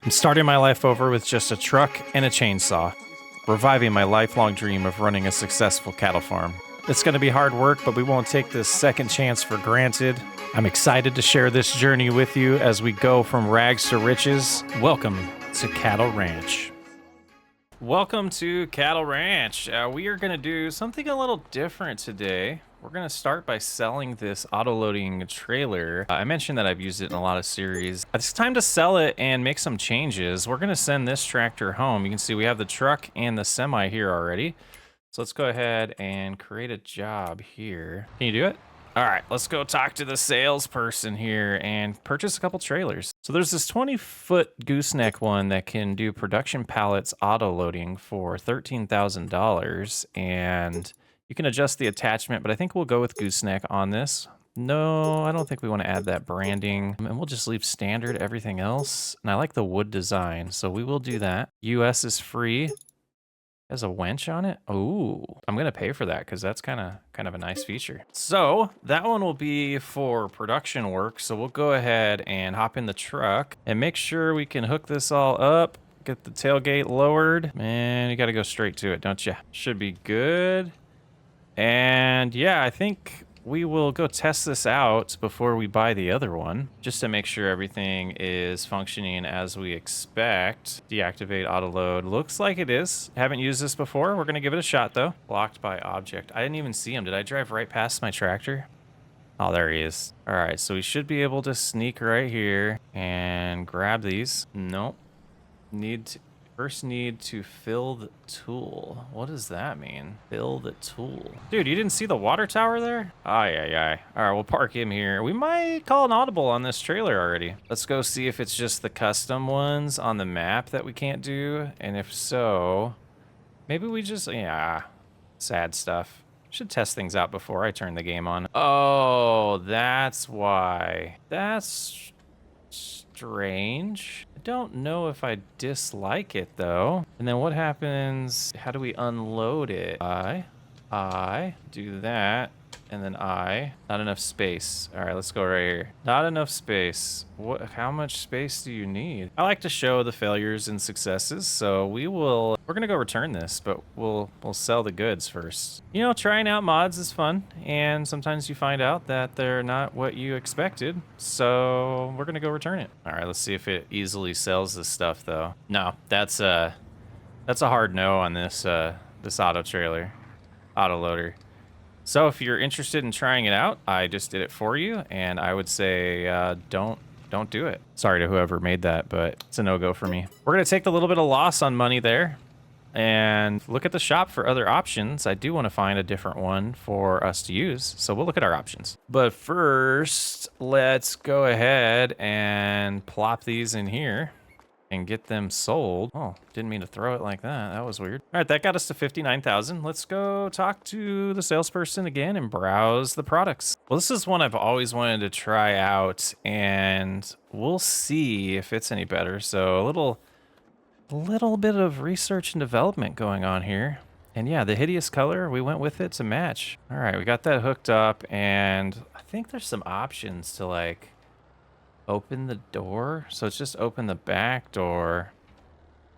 I'm starting my life over with just a truck and a chainsaw, reviving my lifelong dream of running a successful cattle farm. It's going to be hard work, but we won't take this second chance for granted. I'm excited to share this journey with you as we go from rags to riches. Welcome to Cattle Ranch. Welcome to Cattle Ranch. We are going to do something a little different today. We're going to start by selling this auto-loading trailer. I mentioned that I've used it in a lot of series. It's time to sell it and make some changes. We're going to send this tractor home. You can see we have the truck and the semi here already. So let's go ahead and create a job here. Can you do it? All right, let's go talk to the salesperson here and purchase a couple trailers. So there's this 20-foot gooseneck one that can do production pallets auto-loading for $13,000, and you can adjust the attachment, but I think we'll go with gooseneck on this. No, I don't think we want to add that branding, and we'll just leave standard everything else. And I like the wood design, so we will do that. US is free. Has a wench on it. Oh, I'm gonna pay for that because that's kind of a nice feature. So that one will be for production work. So we'll go ahead and hop in the truck and make sure we can hook this all up. Get the tailgate lowered. Man, you got to go straight to it, don't you? Should be good. And yeah, I think we will go test this out before we buy the other one, just to make sure everything is functioning as we expect. Deactivate auto load. Looks like it is. Haven't used this before. We're gonna give it a shot though. Blocked by object. I didn't even see him. Did I drive right past my tractor? Oh, there he is. All right, so we should be able to sneak right here and grab these. Nope. First need to fill the tool. What does that mean? Fill the tool. Dude, you didn't see the water tower there? Aye, aye, aye. All right, we'll park him here. We might call an audible on this trailer already. Let's go see if it's just the custom ones on the map that we can't do. And if so, maybe we just, yeah, sad stuff. Should test things out before I turn the game on. Oh, that's why. That's strange. I don't know if I dislike it though. And then what happens? How do we unload it? I do that, and then not enough space. All right, let's go right here. Not enough space. What? How much space do you need? I like to show the failures and successes, so we're gonna go return this, but we'll sell the goods first. You know, trying out mods is fun, and sometimes you find out that they're not what you expected, so we're gonna go return it. All right, let's see if it easily sells this stuff though. No, that's a hard no on this this auto loader. So if you're interested in trying it out, I just did it for you, and I would say don't do it. Sorry to whoever made that, but it's a no-go for me. We're gonna take a little bit of loss on money there and look at the shop for other options. I do want to find a different one for us to use, so we'll look at our options. But first, let's go ahead and plop these in here and get them sold. Oh, didn't mean to throw it like that. That was weird. All right, that got us to 59,000. Let's go talk to the salesperson again and browse the products. Well, this is one I've always wanted to try out, and we'll see if it's any better. So a little bit of research and development going on here. And yeah, the hideous color, we went with it to match. All right, we got that hooked up, and I think there's some options to like open the door. So it's just open the back door.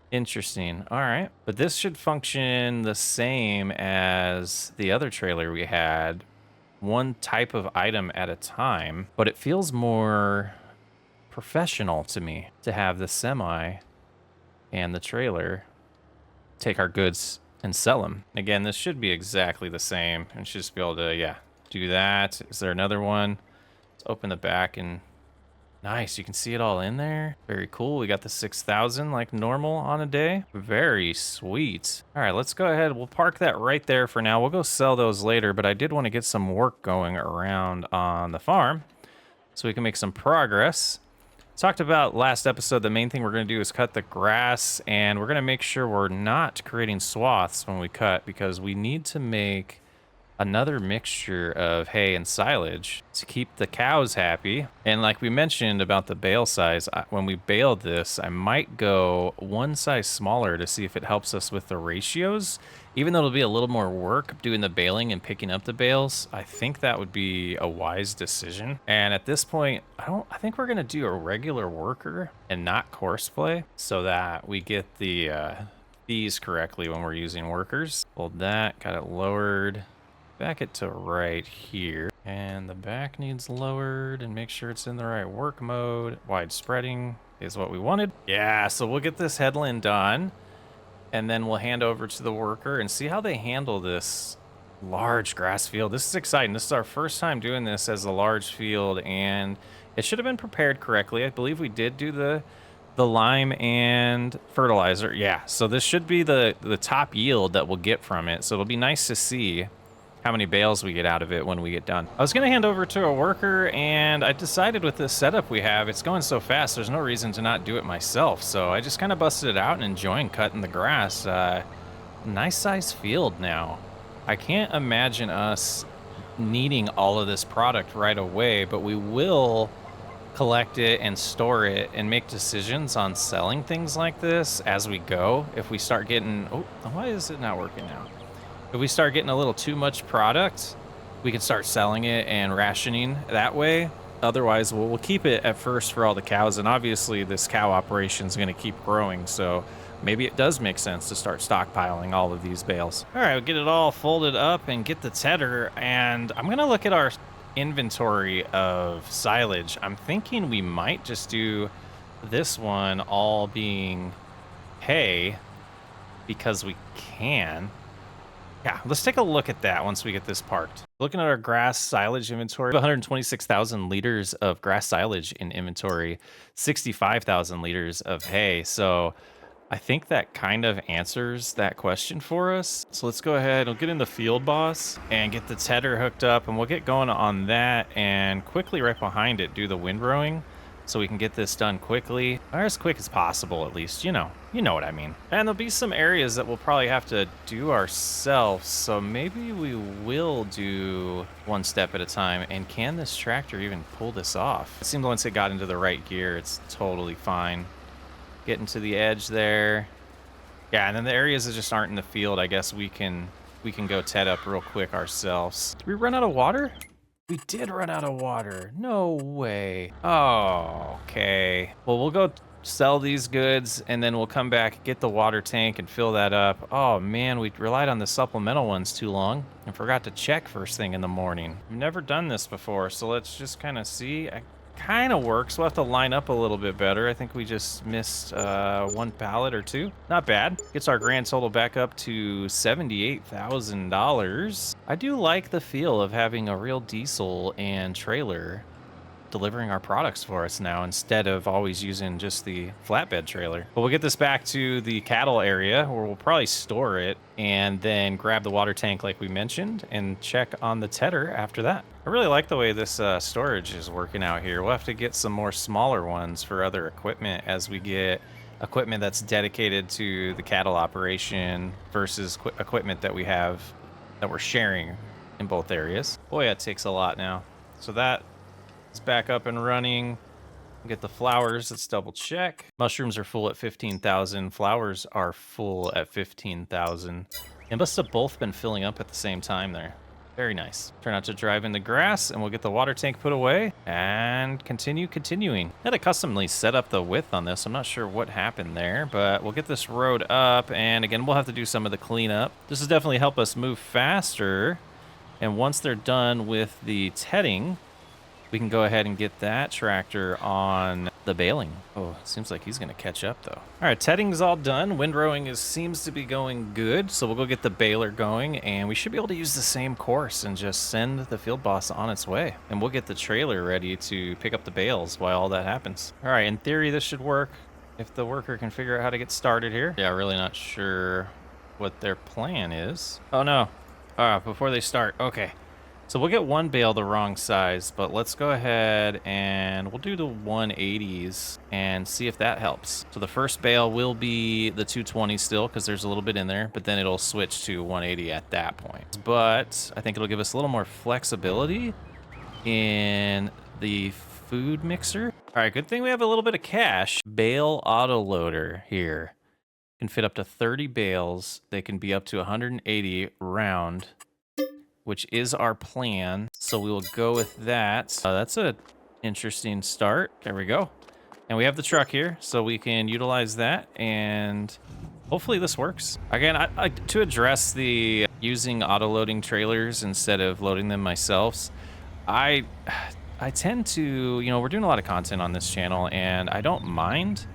Interesting. All right. But this should function the same as the other trailer we had. One type of item at a time. But it feels more professional to me to have the semi and the trailer take our goods and sell them. Again, this should be exactly the same. And should just be able to, yeah, do that. Is there another one? Let's open the back and nice, you can see it all in there. Very cool. We got the 6,000 like normal on a day. Very sweet. All right, let's go ahead. We'll park that right there for now. We'll go sell those later, but I did want to get some work going around on the farm so we can make some progress. Talked about last episode, the main thing we're going to do is cut the grass, and we're going to make sure we're not creating swaths when we cut because we need to make another mixture of hay and silage to keep the cows happy. And like we mentioned about the bale size, when we baled this, I might go one size smaller to see if it helps us with the ratios. Even though it'll be a little more work doing the baling and picking up the bales, I think that would be a wise decision. And at this point, I think we're gonna do a regular worker and not courseplay so that we get the fees correctly when we're using workers. Hold that, got it lowered. Back it to right here. And the back needs lowered and make sure it's in the right work mode. Wide spreading is what we wanted. Yeah, so we'll get this headland done and then we'll hand over to the worker and see how they handle this large grass field. This is exciting. This is our first time doing this as a large field and it should have been prepared correctly. I believe we did do the lime and fertilizer. Yeah, so this should be the top yield that we'll get from it. So it'll be nice to see how many bales we get out of it when we get done. I was gonna hand over to a worker and I decided with this setup we have, it's going so fast, there's no reason to not do it myself. So I just kind of busted it out and enjoying cutting the grass. Nice size field now. I can't imagine us needing all of this product right away, but we will collect it and store it and make decisions on selling things like this as we go. If we start getting, oh, why is it not working now? If we start getting a little too much product, we can start selling it and rationing that way. Otherwise, we'll keep it at first for all the cows. And obviously this cow operation is going to keep growing. So maybe it does make sense to start stockpiling all of these bales. All right, we'll get it all folded up and get the tedder. And I'm going to look at our inventory of silage. I'm thinking we might just do this one all being hay because we can. Yeah, let's take a look at that once we get this parked. Looking at our grass silage inventory, 126,000 liters of grass silage in inventory, 65,000 liters of hay. So I think that kind of answers that question for us. So let's go ahead and get in the field boss and get the tedder hooked up and we'll get going on that and quickly right behind it do the windrowing so we can get this done quickly, or as quick as possible at least, you know what I mean. And there'll be some areas that we'll probably have to do ourselves, so maybe we will do one step at a time. And can this tractor even pull this off? It seemed once it got into the right gear, it's totally fine. Getting to the edge there. Yeah, and then the areas that just aren't in the field, I guess we can go ted up real quick ourselves. Did we run out of water? We did run out of water. No way. Oh, okay. Well, we'll go sell these goods and then we'll come back, get the water tank and fill that up. Oh man, we relied on the supplemental ones too long and forgot to check first thing in the morning. I've never done this before, so let's just kind of see. Kind of works. We'll have to line up a little bit better. I think we just missed one pallet or two. Not bad. Gets our grand total back up to $78,000. I do like the feel of having a real diesel and trailer delivering our products for us now instead of always using just the flatbed trailer. But we'll get this back to the cattle area where we'll probably store it and then grab the water tank like we mentioned and check on the tedder after that. I really like the way this storage is working out here. We'll have to get some more smaller ones for other equipment as we get equipment that's dedicated to the cattle operation versus equipment that we have that we're sharing in both areas. Boy, that takes a lot now. So that is back up and running. Get the flowers. Let's double check. Mushrooms are full at 15,000. Flowers are full at 15,000. They must have both been filling up at the same time there. Very nice. Try not to drive in the grass and we'll get the water tank put away and continuing. I had to customly set up the width on this. I'm not sure what happened there, but we'll get this road up and again, we'll have to do some of the cleanup. This will definitely help us move faster. And once they're done with the tedding, we can go ahead and get that tractor on the baling. Oh, it seems like he's gonna catch up though. All right, tedding's all done. Windrowing seems to be going good. So we'll go get the baler going and we should be able to use the same course and just send the field boss on its way. And we'll get the trailer ready to pick up the bales while all that happens. All right, in theory, this should work if the worker can figure out how to get started here. Yeah, really not sure what their plan is. Oh no, before they start, okay. So we'll get one bale the wrong size, but let's go ahead and we'll do the 180s and see if that helps. So the first bale will be the 220 still because there's a little bit in there, but then it'll switch to 180 at that point. But I think it'll give us a little more flexibility in the food mixer. All right, good thing we have a little bit of cash. Bale autoloader here. Can fit up to 30 bales. They can be up to 180 round, which is our plan. So we will go with that. That's a interesting start. There we go. And we have the truck here, so we can utilize that, and hopefully this works. Again, I to address the using auto-loading trailers instead of loading them myself, I tend to, you know, we're doing a lot of content on this channel, and I don't mind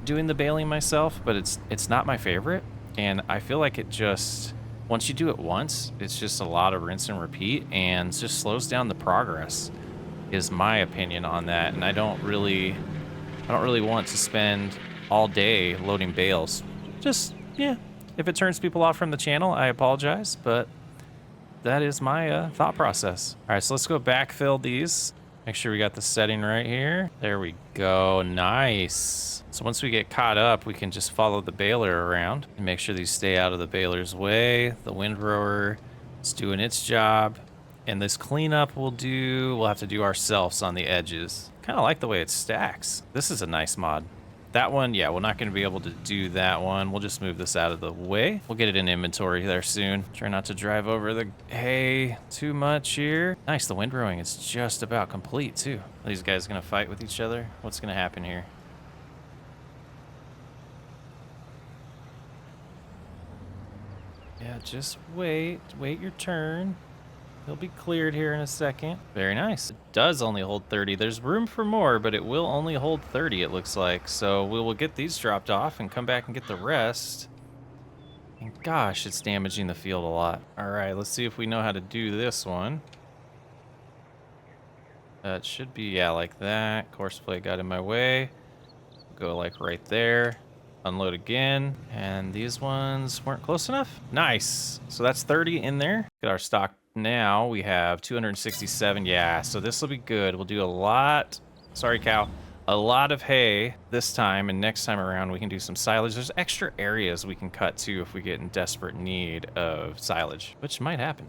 doing the baling myself, but it's not my favorite, and I feel like it just, once you do it once, it's just a lot of rinse and repeat, and just slows down the progress, is my opinion on that. And I don't really want to spend all day loading bales. Just, yeah, if it turns people off from the channel, I apologize, but that is my thought process. All right, so let's go backfill these. Make sure we got the setting right here. There we go, nice. So once we get caught up, we can just follow the baler around and make sure these stay out of the baler's way. The windrower is doing its job. And this cleanup we'll have to do ourselves on the edges. Kind of like the way it stacks. This is a nice mod. That one, yeah, we're not going to be able to do that one. We'll just move this out of the way. We'll get it in inventory there soon. Try not to drive over the hay too much here. Nice, the windrowing is just about complete too. Are these guys going to fight with each other? What's going to happen here? Yeah, just wait your turn. He'll be cleared here in a second. Very nice. It does only hold 30. There's room for more, but it will only hold 30, it looks like. So we will get these dropped off and come back and get the rest. And gosh, it's damaging the field a lot. All right, let's see if we know how to do this one. It should be, yeah, like that. Course plate got in my way. Go like right there. Unload again. And these ones weren't close enough. Nice. So that's 30 in there. Get our stock. Now we have 267. Yeah, so this will be good. We'll do a lot. Sorry, cow. A lot of hay this time, and next time around we can do some silage. There's extra areas we can cut too if we get in desperate need of silage, which might happen.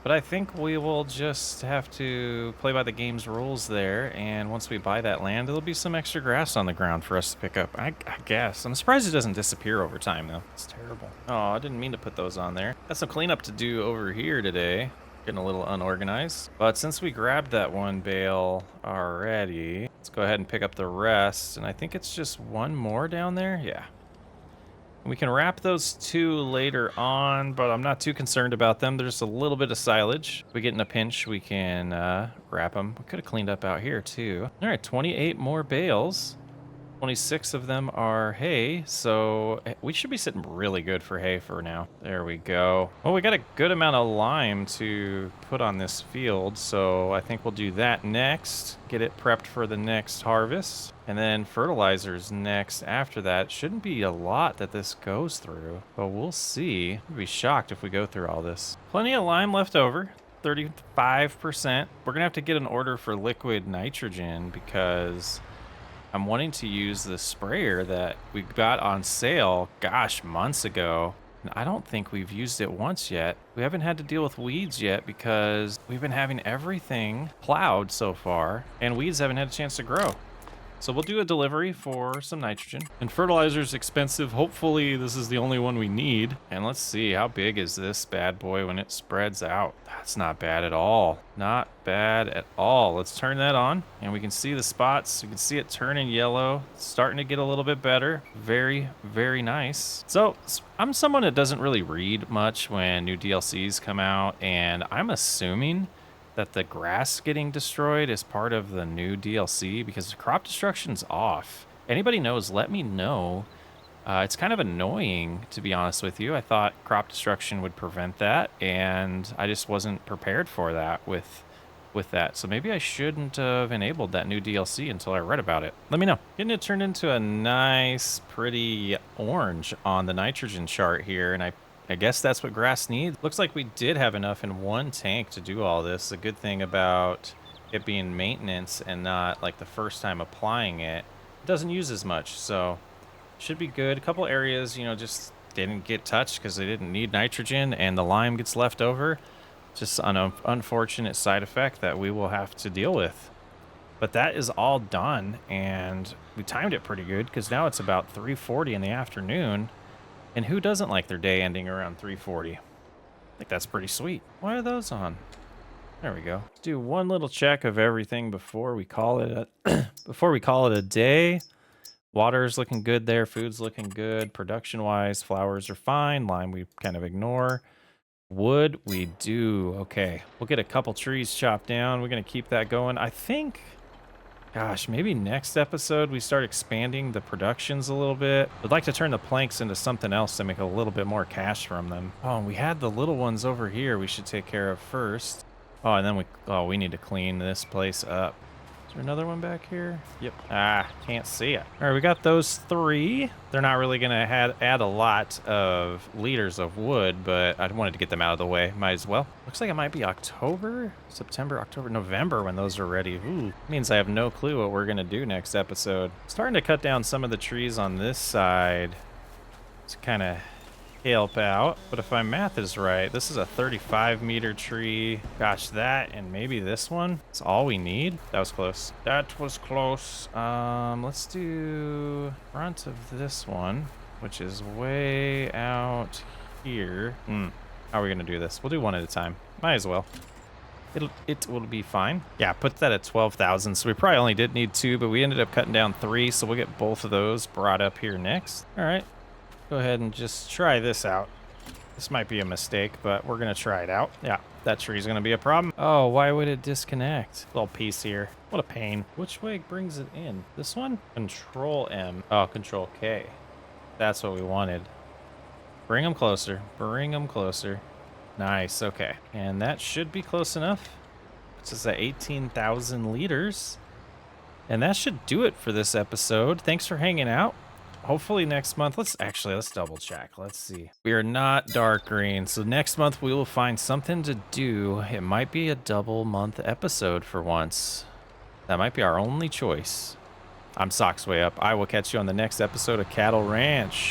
But I think we will just have to play by the game's rules there, and once we buy that land, there'll be some extra grass on the ground for us to pick up, I guess. I'm surprised it doesn't disappear over time, though. It's terrible. Oh, I didn't mean to put those on there. Got some cleanup to do over here today. Getting a little unorganized. But since we grabbed that one bale already, let's go ahead and pick up the rest. And I think it's just one more down there. Yeah. We can wrap those two later on, but I'm not too concerned about them. There's a little bit of silage. If we get in a pinch, we can wrap them. We could have cleaned up out here too. All right, 28 more bales. 26 of them are hay, so we should be sitting really good for hay for now. There we go. Well, we got a good amount of lime to put on this field, so I think we'll do that next. Get it prepped for the next harvest. And then fertilizers next after that. Shouldn't be a lot that this goes through, but we'll see. I'd be shocked if we go through all this. Plenty of lime left over. 35%. We're gonna have to get an order for liquid nitrogen because I'm wanting to use the sprayer that we got on sale, gosh, months ago. And I don't think we've used it once yet. We haven't had to deal with weeds yet because we've been having everything plowed so far, and weeds haven't had a chance to grow. So we'll do a delivery for some nitrogen. And fertilizer's expensive. Hopefully this is the only one we need. And let's see, how big is this bad boy when it spreads out? That's not bad at all. Not bad at all. Let's turn that on and we can see the spots. You can see it turning yellow. It's starting to get a little bit better. Very, very nice. So I'm someone that doesn't really read much when new DLCs come out, and I'm assuming that the grass getting destroyed is part of the new DLC because crop destruction's off. Anybody knows, let me know. It's kind of annoying, to be honest with you. I thought crop destruction would prevent that, and I just wasn't prepared for that with that. So maybe I shouldn't have enabled that new DLC until I read about it. Let me know. Getting it turned into a nice, pretty orange on the nitrogen chart here, and I I guess that's what grass needs. Looks like we did have enough in one tank to do all this. The good thing about it being maintenance and not like the first time applying it, it doesn't use as much. So should be good. A couple areas, you know, just didn't get touched because they didn't need nitrogen and the lime gets left over. Just an unfortunate side effect that we will have to deal with. But that is all done, and we timed it pretty good because now it's about 3:40 in the afternoon. And who doesn't like their day ending around 3:40? I think that's pretty sweet. Why are those on? There we go. Let's do one little check of everything before we call it a before we call it a day. Water's looking good there. Food's looking good. Production-wise, flowers are fine. Lime we kind of ignore. Wood we do. Okay, we'll get a couple trees chopped down. We're gonna keep that going. I think. Gosh, maybe next episode we start expanding the productions a little bit. I'd like to turn the planks into something else to make a little bit more cash from them. Oh, and we had the little ones over here we should take care of first. Oh, and then we need to clean this place up. Is there another one back here? Yep. Ah, can't see it. All right, we got those 3. They're not really going to add a lot of liters of wood, but I wanted to get them out of the way. Might as well. Looks like it might be October, September, October, November when those are ready. Ooh, means I have no clue what we're going to do next episode. Starting to cut down some of the trees on this side to kind of help out, but if my math is right, this is a 35-meter tree. Gosh, that and maybe this one is all we need. That was close. That was close. Let's do front of this one, which is way out here. How are we gonna do this? We'll do one at a time. Might as well. It will be fine. Yeah, put that at 12,000. So we probably only did need 2, but we ended up cutting down 3, so we'll get both of those brought up here next. All right. Go ahead and just try this out. This might be a mistake, but we're going to try it out. Yeah, that tree's going to be a problem. Oh, why would it disconnect? Little piece here. What a pain. Which way brings it in? This one? Control M. Oh, Control K. That's what we wanted. Bring them closer. Bring them closer. Nice. Okay. And that should be close enough. This is at 18,000 liters. And that should do it for this episode. Thanks for hanging out. Hopefully next month, let's double check. Let's see. We are not dark green, so next month we will find something to do. It might be a double month episode for once. That might be our only choice. I'm Socks Way Up. I will catch you on the next episode of Cattle Ranch.